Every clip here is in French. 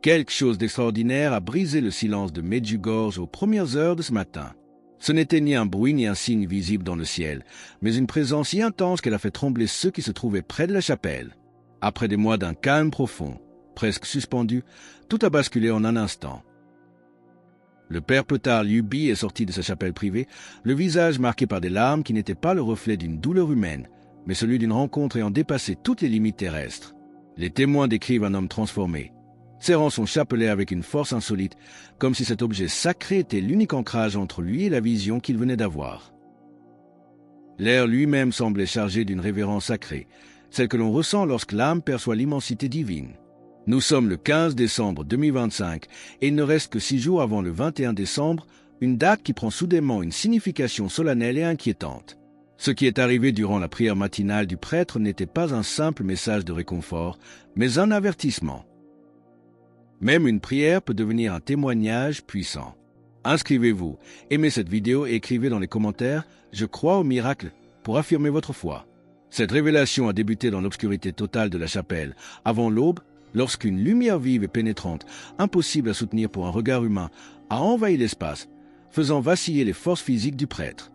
Quelque chose d'extraordinaire a brisé le silence de Medjugorje aux premières heures de ce matin. Ce n'était ni un bruit ni un signe visible dans le ciel, mais une présence si intense qu'elle a fait trembler ceux qui se trouvaient près de la chapelle. Après des mois d'un calme profond, presque suspendu, tout a basculé en un instant. Le père Petar Liubi est sorti de sa chapelle privée, le visage marqué par des larmes qui n'étaient pas le reflet d'une douleur humaine, mais celui d'une rencontre ayant dépassé toutes les limites terrestres. Les témoins décrivent un homme transformé, serrant son chapelet avec une force insolite, comme si cet objet sacré était l'unique ancrage entre lui et la vision qu'il venait d'avoir. L'air lui-même semblait chargé d'une révérence sacrée, celle que l'on ressent lorsque l'âme perçoit l'immensité divine. Nous sommes le 15 décembre 2025 et il ne reste que 6 jours avant le 21 décembre, une date qui prend soudainement une signification solennelle et inquiétante. Ce qui est arrivé durant la prière matinale du prêtre n'était pas un simple message de réconfort, mais un avertissement. Même une prière peut devenir un témoignage puissant. Inscrivez-vous, aimez cette vidéo et écrivez dans les commentaires « Je crois au miracle » pour affirmer votre foi. Cette révélation a débuté dans l'obscurité totale de la chapelle, avant l'aube, lorsqu'une lumière vive et pénétrante, impossible à soutenir pour un regard humain, a envahi l'espace, faisant vaciller les forces physiques du prêtre.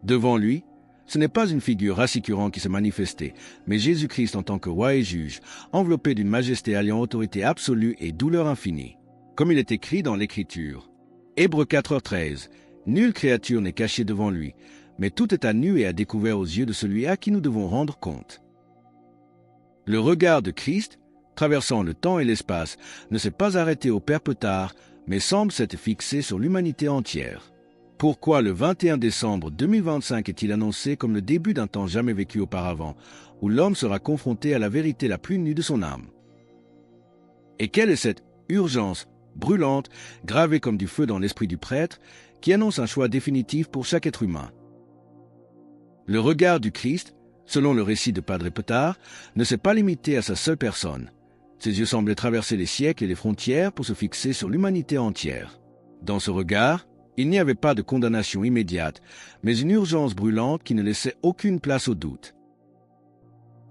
Devant lui, ce n'est pas une figure rassurante qui s'est manifestée, mais Jésus-Christ en tant que roi et juge, enveloppé d'une majesté alliant autorité absolue et douleur infinie. Comme il est écrit dans l'Écriture. Hébreux 4h13, nulle créature n'est cachée devant lui, mais tout est à nu et à découvert aux yeux de celui à qui nous devons rendre compte. Le regard de Christ, traversant le temps et l'espace, ne s'est pas arrêté au père Petar, mais semble s'être fixé sur l'humanité entière. Pourquoi le 21 décembre 2025 est-il annoncé comme le début d'un temps jamais vécu auparavant, où l'homme sera confronté à la vérité la plus nue de son âme? Et quelle est cette urgence brûlante, gravée comme du feu dans l'esprit du prêtre, qui annonce un choix définitif pour chaque être humain? Le regard du Christ, selon le récit de Padre Petar, ne s'est pas limité à sa seule personne. Ses yeux semblaient traverser les siècles et les frontières pour se fixer sur l'humanité entière. Dans ce regard, il n'y avait pas de condamnation immédiate, mais une urgence brûlante qui ne laissait aucune place au doute.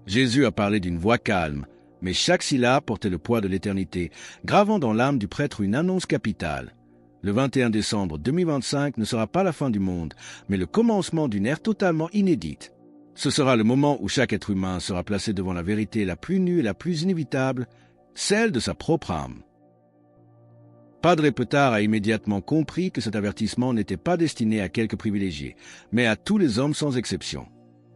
Jésus a parlé d'une voix calme, mais chaque syllabe portait le poids de l'éternité, gravant dans l'âme du prêtre une annonce capitale. Le 21 décembre 2025 ne sera pas la fin du monde, mais le commencement d'une ère totalement inédite. Ce sera le moment où chaque être humain sera placé devant la vérité la plus nue et la plus inévitable, celle de sa propre âme. Padre Petar a immédiatement compris que cet avertissement n'était pas destiné à quelques privilégiés, mais à tous les hommes sans exception.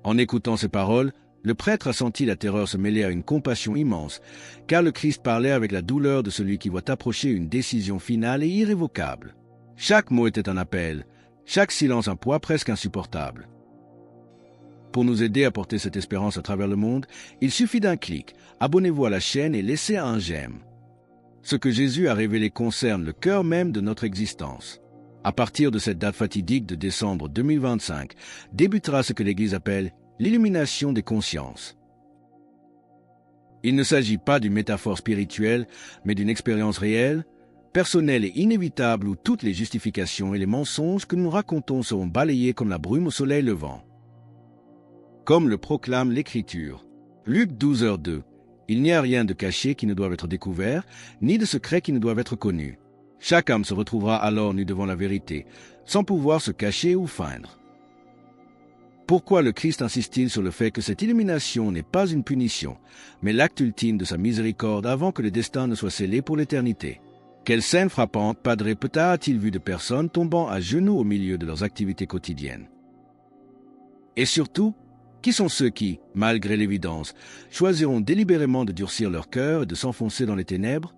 En écoutant ces paroles, le prêtre a senti la terreur se mêler à une compassion immense, car le Christ parlait avec la douleur de celui qui voit approcher une décision finale et irrévocable. Chaque mot était un appel, chaque silence un poids presque insupportable. Pour nous aider à porter cette espérance à travers le monde, il suffit d'un clic. Abonnez-vous à la chaîne et laissez un j'aime. Ce que Jésus a révélé concerne le cœur même de notre existence. À partir de cette date fatidique de décembre 2025, débutera ce que l'Église appelle l'illumination des consciences. Il ne s'agit pas d'une métaphore spirituelle, mais d'une expérience réelle, personnelle et inévitable où toutes les justifications et les mensonges que nous racontons seront balayés comme la brume au soleil levant. Comme le proclame l'Écriture. Luc 12h2. Il n'y a rien de caché qui ne doive être découvert, ni de secret qui ne doive être connu. Chaque âme se retrouvera alors nu devant la vérité, sans pouvoir se cacher ou feindre. Pourquoi le Christ insiste-t-il sur le fait que cette illumination n'est pas une punition, mais l'acte ultime de sa miséricorde avant que le destin ne soit scellé pour l'éternité? Quelle scène frappante Padre Petar a-t-il vu de personnes tombant à genoux au milieu de leurs activités quotidiennes? Et surtout, qui sont ceux qui, malgré l'évidence, choisiront délibérément de durcir leur cœur et de s'enfoncer dans les ténèbres?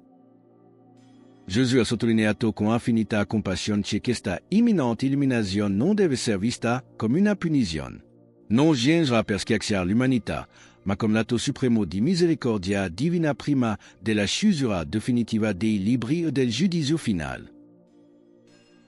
Jésus a sottolineato con infinita compassion che questa imminente illumination non deve ser vista come una punizione. Non giungerà per schiacciare l'umanità, ma come l'atto supremo di misericordia divina prima della chiusura definitiva dei libri e del giudizio final.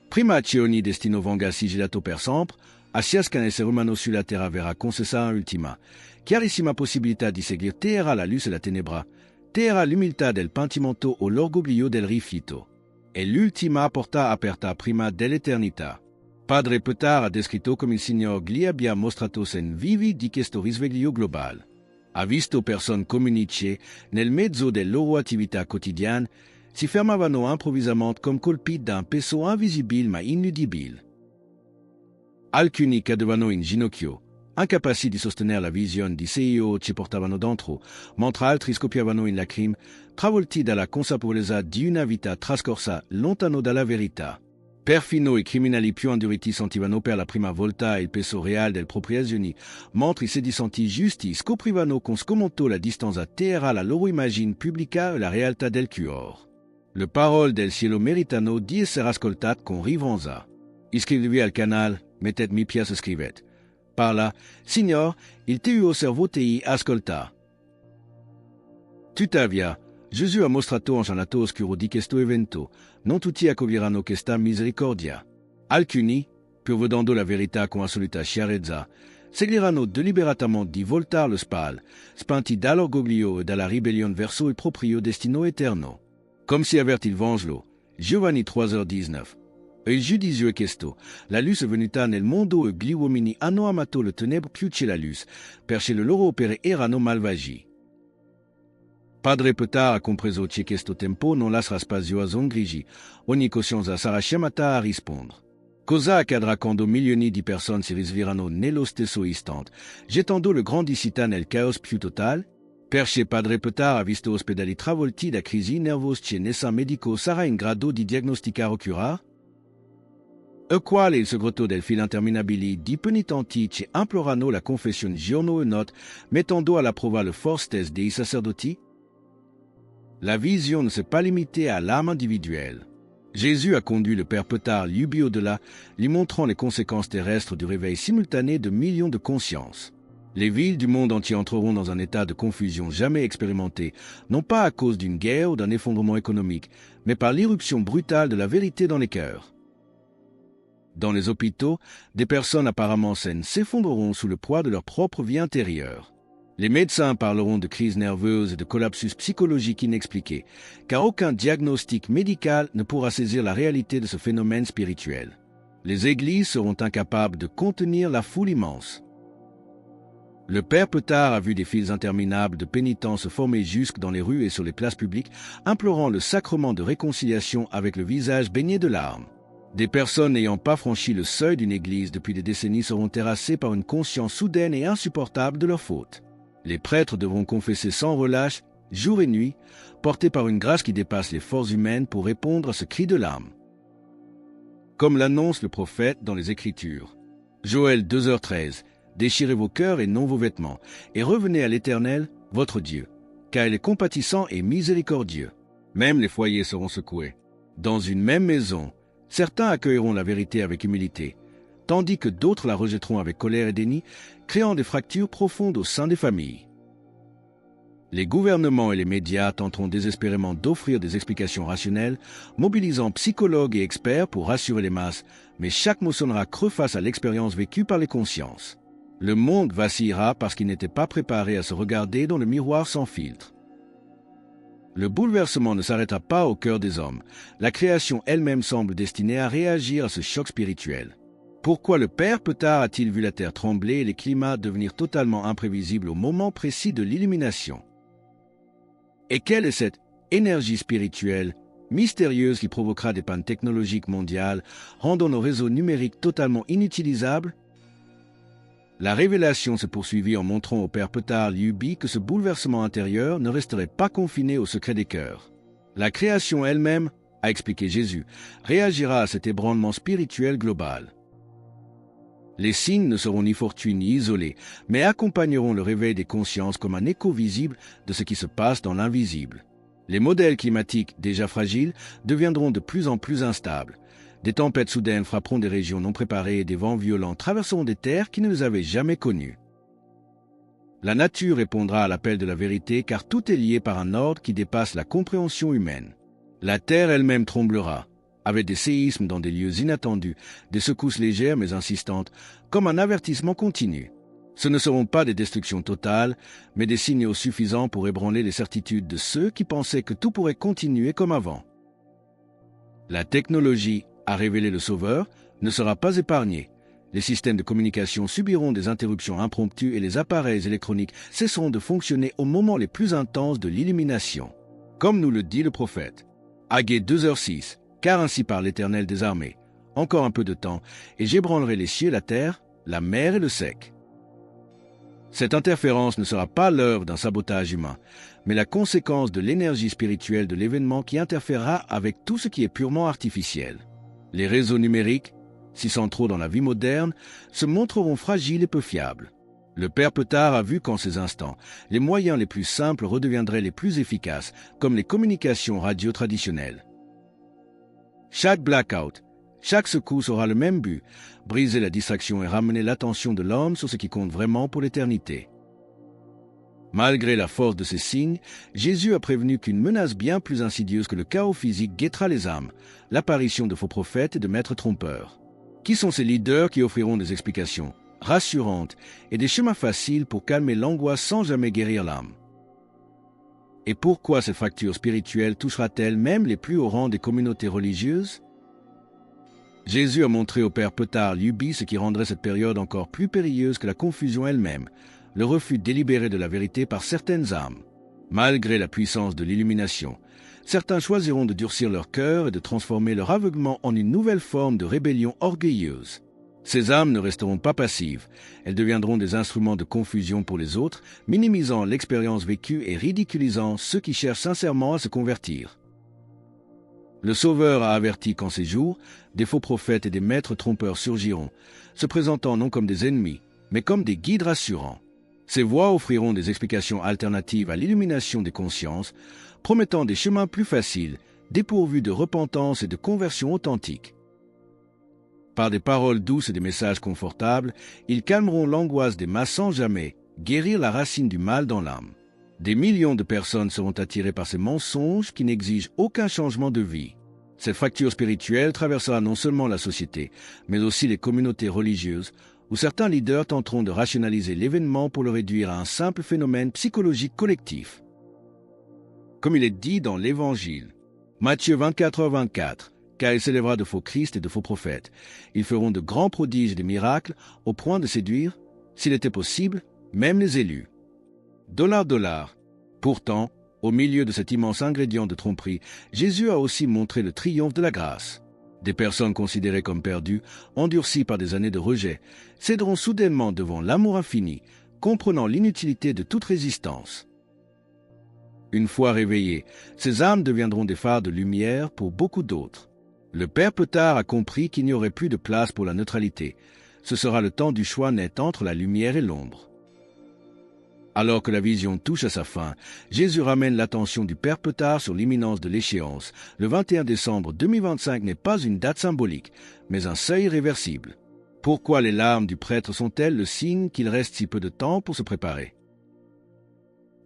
Prima che ogni destino venga sigillato per sempre, a ciascun essere umano sulla terra verrà concessa ultima, chiarissima possibilità di seguire terra la luce e la tenebra, terra l'umiltà del pentimento o l'orgoglio del rifiuto, e l'ultima porta aperta prima dell'eternità. Padre Petar ha descritto come il Signore gli abbia mostrato sen vivi di questo risveglio globale. Ha visto persone comunice nel mezzo delle loro attività quotidiane, si fermavano improvvisamente come colpiti da un peso invisibile ma inudibile. Alcuni cadevano in ginocchio, incapaci di sostenere la visione di sé o ci portavano dentro, mentre altri scoppiavano in lacrime, travolti dalla consapevolezza di una vita trascorsa lontano dalla verità. Perfino i criminali più induriti sentivano per la prima volta il peso reale delle proprie azioni, mentre i sedicenti giusti scoprivano con scomoto la distanza tra la loro immagine pubblica e la realtà del cuore. Le parole del cielo meritano di essere ascoltate con riverenza. Iscrivetevi al canale, mettetemi piace scrivete. Parla, Signor, il tuo servo ti ascolta. Tuttavia, Gesù ha mostrato un lato oscuro di questo evento, non tutti accoglieranno questa misericordia. Alcuni, pur vedendo la verità con assoluta chiarezza, seguiranno deliberatamente di voltare le spalle, spinti dall'orgoglio e dalla ribellione verso il proprio destino eterno. Come si avverte il Vangelo, Giovanni 3,19. Il giudizio è questo: la luce è venuta nel mondo e gli uomini hanno amato le tenebre più che la luce, perché le loro opere erano malvagie. Padre Petard ha compreso che questo tempo non lascerà spazio a zone grigi, ogni coscienza sarà chiamata a rispondere. Cosa accadrà quando milioni di persone si risveglieranno nello stesso istante, gettando le grandi città nel caos più totale? Perché Padre Petard ha visto ospedali travolti da crisi nervose che nessun medico sarà in grado di diagnosticare o curare? E qual è il segreto del fil interminabili di penitenti che implorano la confessione giorno e notte, mettendo alla prova le forze dei sacerdoti? La vision ne s'est pas limitée à l'âme individuelle. Jésus a conduit le Père Petard lui au-delà, lui montrant les conséquences terrestres du réveil simultané de millions de consciences. Les villes du monde entier entreront dans un état de confusion jamais expérimenté, non pas à cause d'une guerre ou d'un effondrement économique, mais par l'irruption brutale de la vérité dans les cœurs. Dans les hôpitaux, des personnes apparemment saines s'effondreront sous le poids de leur propre vie intérieure. Les médecins parleront de crises nerveuses et de collapsus psychologiques inexpliqués, car aucun diagnostic médical ne pourra saisir la réalité de ce phénomène spirituel. Les églises seront incapables de contenir la foule immense. Le Père Petard a vu des files interminables de pénitents se former jusque dans les rues et sur les places publiques, implorant le sacrement de réconciliation avec le visage baigné de larmes. Des personnes n'ayant pas franchi le seuil d'une église depuis des décennies seront terrassées par une conscience soudaine et insupportable de leurs fautes. Les prêtres devront confesser sans relâche, jour et nuit, portés par une grâce qui dépasse les forces humaines pour répondre à ce cri de l'âme. Comme l'annonce le prophète dans les Écritures. Joël 2h13, déchirez vos cœurs et non vos vêtements, et revenez à l'Éternel, votre Dieu, car il est compatissant et miséricordieux. Même les foyers seront secoués. Dans une même maison, certains accueilleront la vérité avec humilité, tandis que d'autres la rejetteront avec colère et déni, créant des fractures profondes au sein des familles. Les gouvernements et les médias tenteront désespérément d'offrir des explications rationnelles, mobilisant psychologues et experts pour rassurer les masses, mais chaque mot sonnera creux face à l'expérience vécue par les consciences. Le monde vacillera parce qu'il n'était pas préparé à se regarder dans le miroir sans filtre. Le bouleversement ne s'arrêtera pas au cœur des hommes. La création elle-même semble destinée à réagir à ce choc spirituel. Pourquoi le Père Petard a-t-il vu la terre trembler et les climats devenir totalement imprévisibles au moment précis de l'illumination? Et quelle est cette énergie spirituelle mystérieuse qui provoquera des pannes technologiques mondiales, rendant nos réseaux numériques totalement inutilisables? La révélation se poursuivit en montrant au Père Petard Liubi que ce bouleversement intérieur ne resterait pas confiné au secret des cœurs. La création elle-même, a expliqué Jésus, réagira à cet ébranlement spirituel global. Les signes ne seront ni fortuits ni isolés, mais accompagneront le réveil des consciences comme un écho visible de ce qui se passe dans l'invisible. Les modèles climatiques déjà fragiles deviendront de plus en plus instables. Des tempêtes soudaines frapperont des régions non préparées et des vents violents traverseront des terres qui ne les avaient jamais connues. La nature répondra à l'appel de la vérité car tout est lié par un ordre qui dépasse la compréhension humaine. La terre elle-même tremblera, avec des séismes dans des lieux inattendus, des secousses légères mais insistantes, comme un avertissement continu. Ce ne seront pas des destructions totales, mais des signaux suffisants pour ébranler les certitudes de ceux qui pensaient que tout pourrait continuer comme avant. La technologie, a révélé le Sauveur, ne sera pas épargnée. Les systèmes de communication subiront des interruptions impromptues et les appareils électroniques cesseront de fonctionner au moment les plus intenses de l'illumination. Comme nous le dit le prophète. Agée 2h06, car ainsi parle l'Éternel des armées. Encore un peu de temps, et j'ébranlerai les cieux, la terre, la mer et le sec. Cette interférence ne sera pas l'œuvre d'un sabotage humain, mais la conséquence de l'énergie spirituelle de l'événement qui interférera avec tout ce qui est purement artificiel. Les réseaux numériques, si centraux dans la vie moderne, se montreront fragiles et peu fiables. Le père Petard a vu qu'en ces instants, les moyens les plus simples redeviendraient les plus efficaces, comme les communications radio traditionnelles. Chaque blackout, chaque secousse aura le même but, briser la distraction et ramener l'attention de l'homme sur ce qui compte vraiment pour l'éternité. Malgré la force de ces signes, Jésus a prévenu qu'une menace bien plus insidieuse que le chaos physique guettera les âmes, l'apparition de faux prophètes et de maîtres trompeurs. Qui sont ces leaders qui offriront des explications rassurantes et des chemins faciles pour calmer l'angoisse sans jamais guérir l'âme? Et pourquoi cette fracture spirituelle touchera-t-elle même les plus hauts rangs des communautés religieuses? Jésus a montré au père Petard Luby ce qui rendrait cette période encore plus périlleuse que la confusion elle-même, le refus délibéré de la vérité par certaines âmes. Malgré la puissance de l'illumination, certains choisiront de durcir leur cœur et de transformer leur aveuglement en une nouvelle forme de rébellion orgueilleuse. Ces âmes ne resteront pas passives, elles deviendront des instruments de confusion pour les autres, minimisant l'expérience vécue et ridiculisant ceux qui cherchent sincèrement à se convertir. Le Sauveur a averti qu'en ces jours, des faux prophètes et des maîtres trompeurs surgiront, se présentant non comme des ennemis, mais comme des guides rassurants. Ces voix offriront des explications alternatives à l'illumination des consciences, promettant des chemins plus faciles, dépourvus de repentance et de conversion authentique. Par des paroles douces et des messages confortables, ils calmeront l'angoisse des masses sans jamais guérir la racine du mal dans l'âme. Des millions de personnes seront attirées par ces mensonges qui n'exigent aucun changement de vie. Cette fracture spirituelle traversera non seulement la société, mais aussi les communautés religieuses, où certains leaders tenteront de rationaliser l'événement pour le réduire à un simple phénomène psychologique collectif. Comme il est dit dans l'Évangile, Matthieu 24h24, car il s'élèvera de faux Christ et de faux prophètes. Ils feront de grands prodiges et des miracles au point de séduire, s'il était possible, même les élus. Dollar. Pourtant, au milieu de cet immense ingrédient de tromperie, Jésus a aussi montré le triomphe de la grâce. Des personnes considérées comme perdues, endurcies par des années de rejet, céderont soudainement devant l'amour infini, comprenant l'inutilité de toute résistance. Une fois réveillées, ces âmes deviendront des phares de lumière pour beaucoup d'autres. Le père Petard a compris qu'il n'y aurait plus de place pour la neutralité. Ce sera le temps du choix net entre la lumière et l'ombre. Alors que la vision touche à sa fin, Jésus ramène l'attention du père Petard sur l'imminence de l'échéance. Le 21 décembre 2025 n'est pas une date symbolique, mais un seuil irréversible. Pourquoi les larmes du prêtre sont-elles le signe qu'il reste si peu de temps pour se préparer?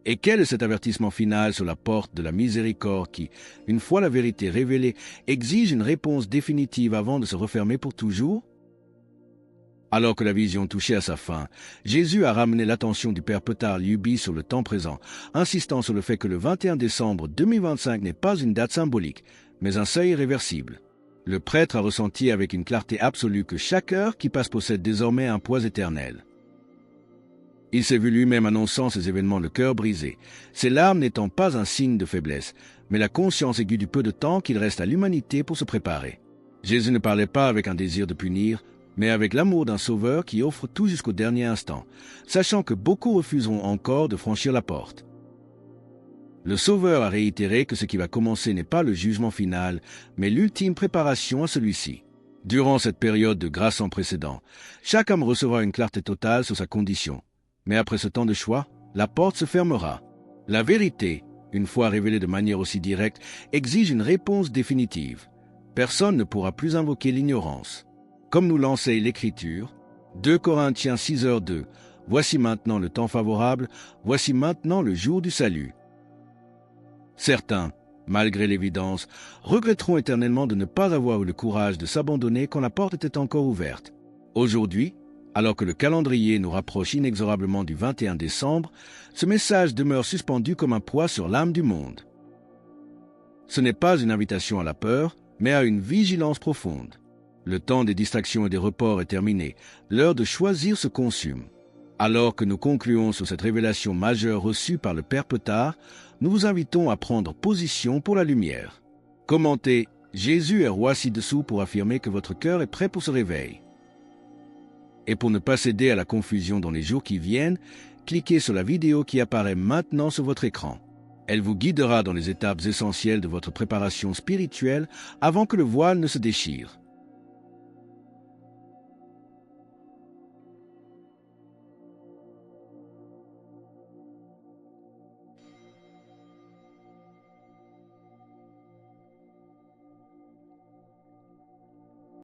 Et quel est cet avertissement final sur la porte de la miséricorde qui, une fois la vérité révélée, exige une réponse définitive avant de se refermer pour toujours? Alors que la vision touchait à sa fin, Jésus a ramené l'attention du père Petard Luby sur le temps présent, insistant sur le fait que le 21 décembre 2025 n'est pas une date symbolique, mais un seuil irréversible. Le prêtre a ressenti avec une clarté absolue que chaque heure qui passe possède désormais un poids éternel. Il s'est vu lui-même annonçant ces événements le cœur brisé, ses larmes n'étant pas un signe de faiblesse, mais la conscience aiguë du peu de temps qu'il reste à l'humanité pour se préparer. Jésus ne parlait pas avec un désir de punir, mais avec l'amour d'un sauveur qui offre tout jusqu'au dernier instant, sachant que beaucoup refuseront encore de franchir la porte. Le sauveur a réitéré que ce qui va commencer n'est pas le jugement final, mais l'ultime préparation à celui-ci. Durant cette période de grâce sans précédent, chaque homme recevra une clarté totale sur sa condition. Mais après ce temps de choix, la porte se fermera. La vérité, une fois révélée de manière aussi directe, exige une réponse définitive. Personne ne pourra plus invoquer l'ignorance. Comme nous l'enseigne l'Écriture, 2 Corinthiens 6h2, « Voici maintenant le temps favorable, voici maintenant le jour du salut. » Certains, malgré l'évidence, regretteront éternellement de ne pas avoir eu le courage de s'abandonner quand la porte était encore ouverte. Aujourd'hui, alors que le calendrier nous rapproche inexorablement du 21 décembre, ce message demeure suspendu comme un poids sur l'âme du monde. Ce n'est pas une invitation à la peur, mais à une vigilance profonde. Le temps des distractions et des reports est terminé. L'heure de choisir se consume. Alors que nous concluons sur cette révélation majeure reçue par le Père Petard, nous vous invitons à prendre position pour la lumière. Commentez « Jésus est roi ci-dessous » pour affirmer que votre cœur est prêt pour ce réveil. Et pour ne pas céder à la confusion dans les jours qui viennent, cliquez sur la vidéo qui apparaît maintenant sur votre écran. Elle vous guidera dans les étapes essentielles de votre préparation spirituelle avant que le voile ne se déchire.